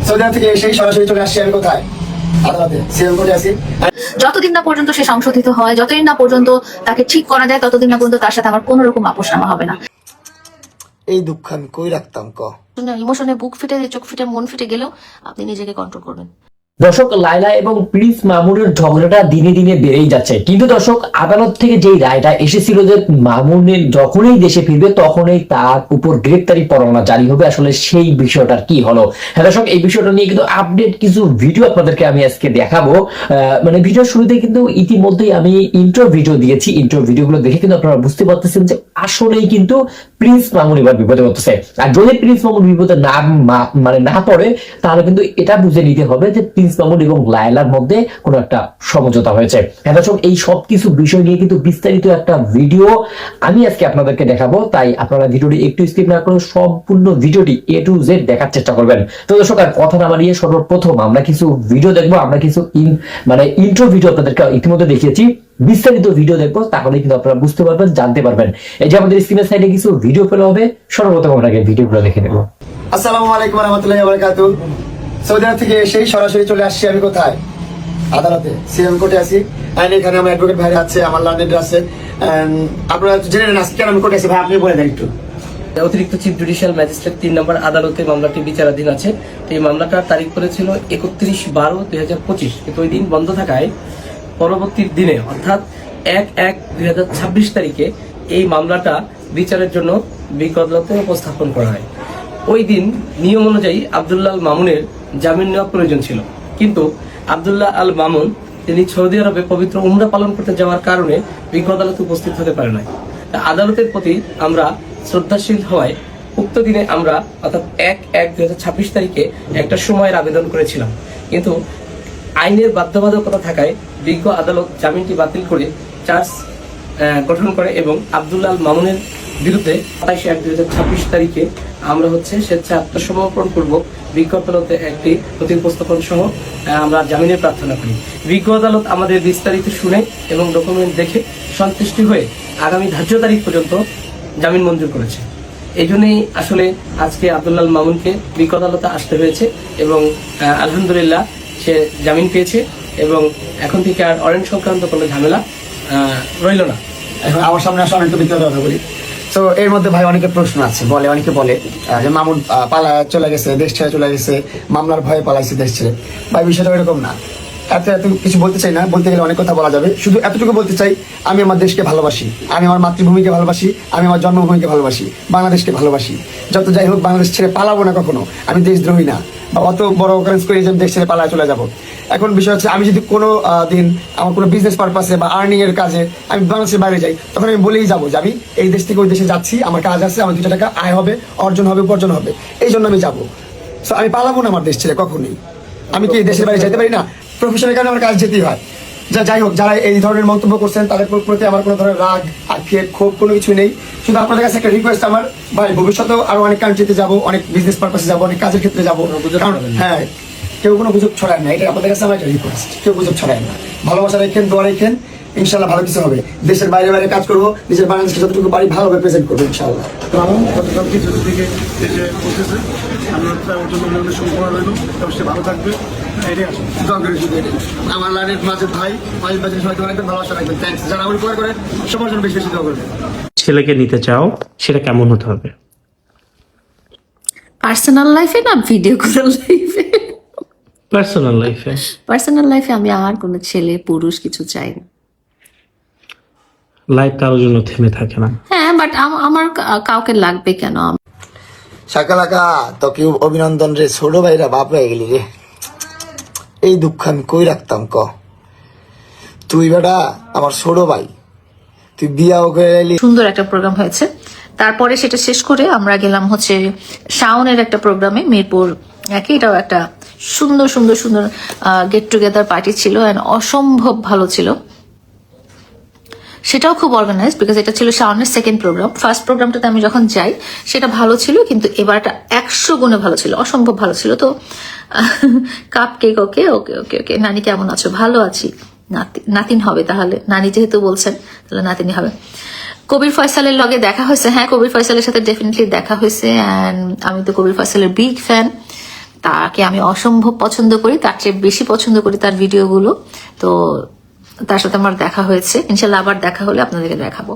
Saudi আরব থেকে এসেই সরাসরি চলে আসছি আমি কোথায়, আদালতে সিএম কোর্টে আছি। যতদিন না পর্যন্ত সে সংশোধিত হয়, যতদিন না পর্যন্ত তাকে ঠিক করা যায়, ততদিন না পর্যন্ত তার সাথে আমার কোন রকম আপোষনামা হবে না। এই দুঃখ আমি কই রাখতাম ক। ইমোশনে বুক ফিটে, চোখ ফিটে, মন ফিটে গেলেও আপনি নিজেকে কন্ট্রোল করবেন। দর্শক, লায়লা এবং প্রিন্স মামুনের ঝগড়াটা দিনে দিনে বেড়েই যাচ্ছে, কিন্তু দর্শক আদালত থেকে যেই রায়টা এসেছিল যে মামুনের যখনই দেশে ফিরবে তখনই তার উপর গ্রেপ্তারি পরোয়ানা জারি হবে, আসলে সেই বিষয়টার কি হলো? হ্যাঁ দর্শক, এই বিষয়টা নিয়ে কিন্তু আপডেট কিছু ভিডিও আপনাদেরকে আমি আজকে দেখাবো। মানে ভিডিওর শুরুতে কিন্তু ইতিমধ্যেই আমি ইন্ট্রো ভিডিও দিয়েছি। ইন্ট্রো ভিডিওগুলো দেখে কিন্তু আপনারা বুঝতে পারতেছেন যে আসলেই কিন্তু প্রিন্স মামুন এবার বিপদে পড়তেছে। আর যদি প্রিন্স মামুন বিপদে না পড়ে, তাহলে কিন্তু এটা বুঝে নিতে হবে যে প্রিন্স মামুন এবং লায়লার মধ্যে কোনো একটা সমঝোতা হয়েছে। হ্যাঁ দর্শক, এই সব কিছু বিষয় নিয়ে কিন্তু বিস্তারিত একটা ভিডিও আমি আজকে আপনাদেরকে দেখাবো, তাই আপনারা ভিডিওটি একটু স্কিপ না করে সম্পূর্ণ ভিডিওটি A to Z দেখার চেষ্টা করবেন। তো দর্শক, আর কথা না বাড়িয়ে সর্বপ্রথম আমরা কিছু ভিডিও দেখবো। আমরা কিছু ইন্ট্রো ভিডিও আপনাদেরকে ইতিমধ্যে দেখিয়েছি, বিস্তারিত ভিডিও দেখবো, তাহলে কিন্তু আপনারা বুঝতে পারবেন, জানতে পারবেন। এই যে আমাদের স্ক্রিনের সাইডে কিছু ভিডিও পেলে হবে, সর্বপ্রথম আমরা ভিডিওগুলো দেখে নেব। আসসালামু আলাইকুম ওয়া রাহমাতুল্লাহি ওয়া বারাকাতুহু। সৌদি আরব থেকে এসেই সরাসরি চলে আসছি আমি কোথায়, আদালতে সিএম কোর্টে আছি। আর এখানে আমার অ্যাডভোকেট ভাই আছে, আমার লার্নেড আছে। আপনারা জেনে নেন আজকে কেন আমি কোর্টে আছি, ভাই আপনি বলে দেন একটু। অতিরিক্ত চিফ জুডিশিয়াল ম্যাজিস্ট্রেট 3 নম্বর আদালতে মামলাটি বিচারাধীন আছে। তো এই মামলাটার তারিখ করেছিল 31/12/2025, কিন্তু ওই দিন বন্ধ থাকায় পরবর্তী দিনে অর্থাৎ 1/1/2026 তারিখে এই মামলাটা বিচারের জন্য বিজ্ঞ আদালতে উপস্থাপন করা হয়। ওই দিন নিয়ম অনুযায়ী আব্দুল্লাহ আল মামুনের জামিন নেওয়া প্রয়োজন ছিল, কিন্তু আব্দুল্লাহ আল মামুন তিনি সৌদি আরবে পবিত্র উমরা পালন করতে যাওয়ার কারণে বিজ্ঞ আদালতে উপস্থিত হতে পারে নাই। আদালতের প্রতি আমরা শ্রদ্ধাশীল হওয়ায় উক্ত দিনে আমরা অর্থাৎ 1/1/2026 তারিখে একটা সময়ের আবেদন করেছিলাম, কিন্তু আইনের বাধ্যবাধকতা থাকায় বিজ্ঞ আদালত জামিনটি বাতিল করে চার্জ গঠন করে এবং আব্দুল্লাহ আল মামুনের বিরুদ্ধে 28/1/2026 তারিখে আমরা স্বেচ্ছা আত্মসমর্পণ পূর্বক বিজ্ঞ আদালতে একটি প্রতি উপস্থাপন সহ আমরা জামিনের প্রার্থনা করি। বিজ্ঞ আদালত আমাদের বিস্তারিত শুনে এবং ডকুমেন্ট দেখে সন্তুষ্টি হয়ে আগামী ধার্য তারিখ পর্যন্ত জামিন মঞ্জুর করেছে। এই জন্যই আসলে আজকে আব্দুল্লাহ আল মামুনকে বিজ্ঞ আদালতে আসতে হয়েছে এবং আলহামদুলিল্লাহ সে জামিন পেয়েছে এবং এখন থেকে আর অরেঞ্জ সংক্রান্ত কোনো ঝামেলা রইল না। এখন আমার সামনে আসলে আমি একটু বিজ্ঞত কথা বলি। তো এর মধ্যে ভাই অনেকের প্রশ্ন আছে, অনেকে বলে যে মামুন পালা চলে গেছে, দেশ ছেড়ে চলে গেছে, মামলার ভয়ে পালাইছে দেশ ছেড়ে। ভাই বিষয়টা এরকম না। এত কিছু বলতে চাই না, বলতে গেলে অনেক কথা বলা যাবে। শুধু এতটুকু বলতে চাই, আমি আমার দেশকে ভালোবাসি, আমি আমার মাতৃভূমিকে ভালোবাসি, আমি আমার জন্মভূমিকে ভালোবাসি, বাংলাদেশকে ভালোবাসি। যত যাই হোক বাংলাদেশ ছেড়ে পালাবো না কখনো, আমি দেশদ্রোহী না বা অত বড় অকারেন্স করে যে দেশ ছেড়ে পালায় চলে যাবো। এখন বিষয় হচ্ছে, আমি যদি কোনো দিন আমার কোনো বিজনেস পারপাসে বা আর্নিং এর কাজে আমি বাংলাদেশের বাইরে যাই, তখন আমি বলেই যাবো যে আমি এই দেশ থেকে ওই দেশে যাচ্ছি, আমার কাজ আছে, আমার 2 টাকা আয় হবে, অর্জন হবে, উপার্জন হবে, এই জন্য আমি যাবো। সো আমি পালাবো না আমার দেশ ছেড়ে কখনোই। আমি কি দেশের বাইরে যেতে পারি না? প্রফেশনের কারণে আমার কাজ যেতেই হয়। যাই হোক, যারা এই ধরনের মন্তব্য করছেন তাদের প্রতি আমার কোনো ধরনের রাগ, আক্ষেপ, ক্ষোভ কোনো কিছু নেই। শুধু আপনাদের কাছে একটা রিকোয়েস্ট আমার, ভাই ভবিষ্যতেও আরো অনেক কান্ট্রিতে যাবো, অনেক বিজনেস পারপাসে যাবো, অনেক কাজের ক্ষেত্রে যাবো। হ্যাঁ, কেউ কোনো গুজব ছড়ায় না, এটা আপনাদের কাছে আমার একটা রিকোয়েস্ট। কেউ গুজব ছড়ায় না, ভালোবাসা রেখেন, দোয়া রেখেন, ইনশাল্লাহ ভালো কিছু হবে। দেশের বাইরে বাইরে কাজ করবো, নিজের বাংলাদেশকে যতটুকু পারি ভালোভাবে প্রেজেন্ট করবো ইনশাল্লাহ। গতকালকে জেল থেকে এসে পৌঁছেছে, আমরা ওর জন্য মনে শুভকামনা রইল এবং সে ভালো থাকবে, এটাই আসুন। আমার লাইনের মাঝে ভাই সবাইকে অনেকদিন ভালোবাসা রাখবেন। থ্যাংকস। যারা আমার উপকার করে সবার জন্য বেশি বেশি দোয়া করবেন। ছেলেকে নিতে চাও, সেটা কেমন হতে হবে? পার্সোনাল লাইফে না, ভিডিও করার লাইফে। পার্সোনাল লাইফে আমি আর কোনো ছেলে পুরুষ কিছু চাই না। লাইফ কারোর জন্য থেমে থাকে না। হ্যাঁ, বাট আমার কাউকে লাগবে কেন? সাকালাকা তোকে অভিনন্দন রে, ছোট ভাইরা বাপ হয়ে গেলি রে। এই দুঃখ আমি কই রাখতাম ক। তুই বেটা আমার ছোট ভাই, তুই বিয়াও করে এলি। সুন্দর একটা প্রোগ্রাম হয়েছে। তারপরে সেটা শেষ করে আমরা গেলাম শাওনের একটা প্রোগ্রামে, মিরপুর একে। এটাও একটা সুন্দর সুন্দর সুন্দর গেট টুগেদার পার্টি ছিল, অসম্ভব ভালো ছিল। সেটাও খুব অর্গানাইজ, বিকজ এটা ছিল শাওনের সেকেন্ড প্রোগ্রাম। ফার্স্ট প্রোগ্রামটাতে আমি যখন যাই সেটা ভালো ছিল, কিন্তু এবারটা 100 গুণে ভালো ছিল, অসম্ভব ভালো ছিল। তো কাপ কেক ওকে ওকে ওকে ওকে। নানি কেমন আছো? ভালো আছি। নাতিন হবে তাহলে, নানি যেহেতু বলছেন তাহলে নাতিনি হবে। কবির ফয়সালের লগে দেখা হয়েছে। হ্যাঁ, কবির ফয়সালের সাথে ডেফিনেটলি দেখা হয়েছে, অ্যান্ড আমি তো কবির ফয়সালের বিগ ফ্যান। তাকে আমি অসম্ভব পছন্দ করি, তার চেয়ে বেশি পছন্দ করি তার ভিডিওগুলো। তো তার সাথে আমার দেখা হয়েছে, ইনশাল্লাহ আবার দেখা হলে আপনাদেরকে দেখাবো।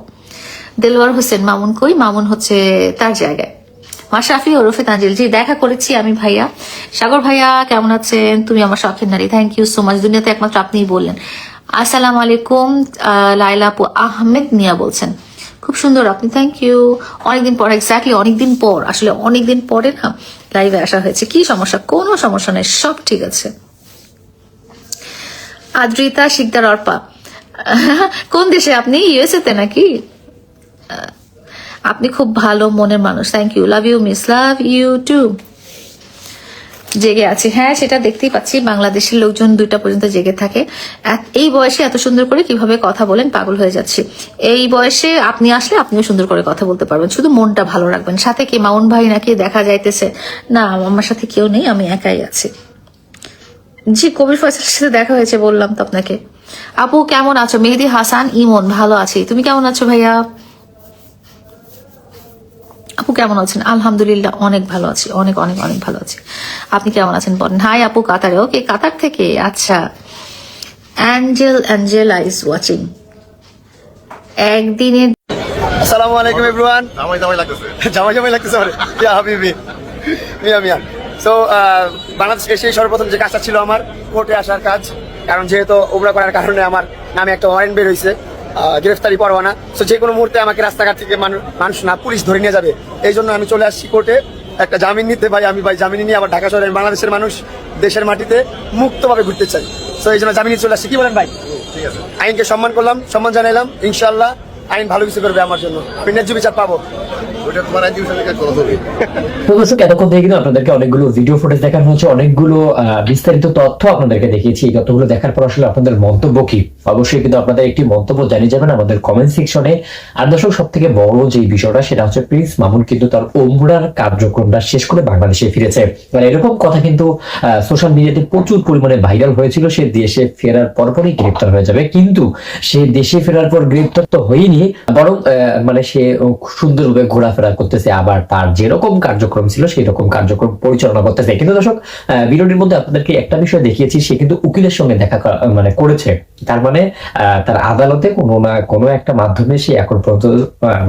দেলোয়ার হোসেন মামুন কই? মামুন হচ্ছে তার জায়গায়। মাশরাফি ওরফে তানজিল, জি দেখা করেছি আমি ভাইয়া। সাগর ভাইয়া কেমন আছেন? তুমি আমার শখের নারী, থ্যাংক ইউ সো মাচ। দুনিয়াতে একমাত্র আপনিই বললেন। আসসালামু আলাইকুম, লাইলা আপু আহমেদ মিয়া বলছেন, খুব সুন্দর আপনি, থ্যাংক ইউ। অনেকদিন পর, এক্স্যাক্টলি অনেকদিন পর, আসলে অনেকদিন পরে না লাইভে আসা হয়েছে। কি সমস্যা? কোনো সমস্যা নেই, সব ঠিক আছে। আদ্রিতা শিকদার অর্পা, কোন দেশে আপনি? ইউএসএ তে নাকি? আপনি খুব ভালো মনের মানুষ, thank you, love you miss, love you too. জেগে আছে, হ্যাঁ সেটা দেখতেই পাচ্ছি। বাংলাদেশের লোকজন 2টা পর্যন্ত জেগে থাকে। এই বয়সে এত সুন্দর করে কিভাবে কথা বলেন, পাগল হয়ে যাচ্ছি। এই বয়সে আপনি আসলে আপনিও সুন্দর করে কথা বলতে পারবেন, শুধু মনটা ভালো রাখবেন। সাথে কি মামুন ভাই নাকি দেখা যাইতেছে? না, আমার সাথে কেউ নেই, আমি একাই আছি। জি, কবির ফয়সালের সাথে দেখা হয়েছে, বললাম তো আপনাকে। আপু কেমন আছো? মেহেদি হাসান ইমন, ভালো আছি, তুমি কেমন আছো ভাইয়া? আপু কেমন আছেন? আলহামদুলিল্লাহ অনেক ভালো আছি, অনেক অনেক অনেক ভালো আছি। আপনি কেমন আছেন বলেন? হাই আপু, কাতারে, ওকে কাতার থেকে, আচ্ছা। Angela is watching. একদিনে আসসালামু আলাইকুম এভরিওয়ান। জামাই লাগতেছে আমার, ইয়া হাবিবি, মিয়া। সো বাংলাদেশ এসে সর্বপ্রথম যে কাজটা ছিল আমার কোর্টে আসার কাজ, কারণ যেহেতু ওমরা করার কারণে আমার নামে একটা ওয়ারেন্ট বের হয়েছে, গ্রেফতারি পরোয়ানা। সো যে কোনো মুহূর্তে আমাকে রাস্তাঘাট থেকে মানুষ না পুলিশ ধরে নিয়ে যাবে, এই জন্য আমি চলে আসছি কোর্টে একটা জামিন নিতে। আমি জামিন নিয়ে আবার ঢাকা শহরে বাংলাদেশের মানুষ দেশের মাটিতে মুক্তভাবে ঘুরতে চাই। সো এই জন্য জামিন নিয়ে চলে আসছি। কি বলেন ভাই? ঠিক আছে, আইনকে সম্মান করলাম, সম্মান জানাইলাম। ইনশাল্লাহ আইন ভালো কিছু করবে আমার জন্য, আমি ন্যায্য বিচার পাবো। তো দর্শক, এতক্ষণ থেকে কিন্তু আপনাদেরকে অনেকগুলো ভিডিও ফুটেজ দেখানো হচ্ছে, অনেকগুলো বিস্তারিত তথ্য আপনাদেরকে দেখিয়েছি। এই তথ্যগুলো দেখার পর আসলে আপনাদের মন্তব্য কি? অবশ্যই কিন্তু আপনাদের একটি মন্তব্য জানিয়ে যাবেন আমাদের কমেন্ট সেকশনে। আর দর্শক, সব থেকে বড় যে বিষয়টা সেটা হচ্ছে প্রিন্স মামুন কিন্তু তার ওমরার কার্যক্রমটা শেষ করে বাংলাদেশে ফিরেছে। আর এরকম কথা কিন্তু সোশ্যাল মিডিয়াতে প্রচুর পরিমাণে ভাইরাল হয়েছিল। সে দেশে ফেরার পরপরই গ্রেপ্তার হয়ে যাবে, কিন্তু সে দেশে ফেরার পর গ্রেপ্তার তো হয়নি, বরং মানে সে সুন্দরভাবে ঘোরাফেরা করতেছে, আবার তার যেরকম কার্যক্রম ছিল সেই রকম কার্যক্রম পরিচালনা করতেছে। কিন্তু দর্শক, ভিডিওটির মধ্যে আপনাদেরকে একটা বিষয় দেখিয়েছি, সে কিন্তু উকিলের সঙ্গে দেখা করেছে। তার মানে তার আদালতে কোনো না কোনো একটা মাধ্যমে সে এখন পর্যন্ত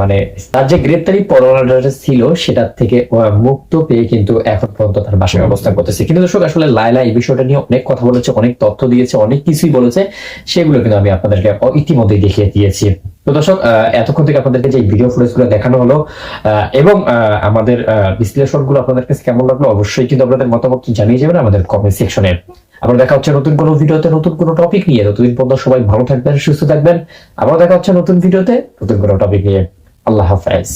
মানে তার যে গ্রেপ্তারি পরোয়ানাটা ছিল সেটা থেকে মুক্ত পেয়ে কিন্তু এখন পর্যন্ত তার বাসায় অবস্থান করতেছে। কিন্তু দর্শক, আসলে লায়লা এই বিষয়টা নিয়ে অনেক কথা বলেছে, অনেক তথ্য দিয়েছে, অনেক কিছুই বলেছে, সেগুলো কিন্তু আমি আপনাদেরকে ইতিমধ্যেই দেখিয়ে দিয়েছি। তো দর্শক, এতক্ষণ থেকে আপনাদেরকে যে ভিডিও ফুটেজ গুলো দেখানো হলো এবং আমাদের বিশ্লেষণ গুলো আপনাদের কাছে কেমন লাগলো, অবশ্যই কিন্তু আপনাদের মতামত জানিয়ে যাবেন আমাদের কমেন্ট সেকশনে। আবার দেখা হচ্ছে নতুন কোনো ভিডিওতে, নতুন কোনো টপিক নিয়ে। ততদিন পর্যন্ত সবাই ভালো থাকবেন, সুস্থ থাকবেন। আবার দেখা হচ্ছে নতুন ভিডিওতে, নতুন কোনো টপিক নিয়ে। আল্লাহ হাফেজ।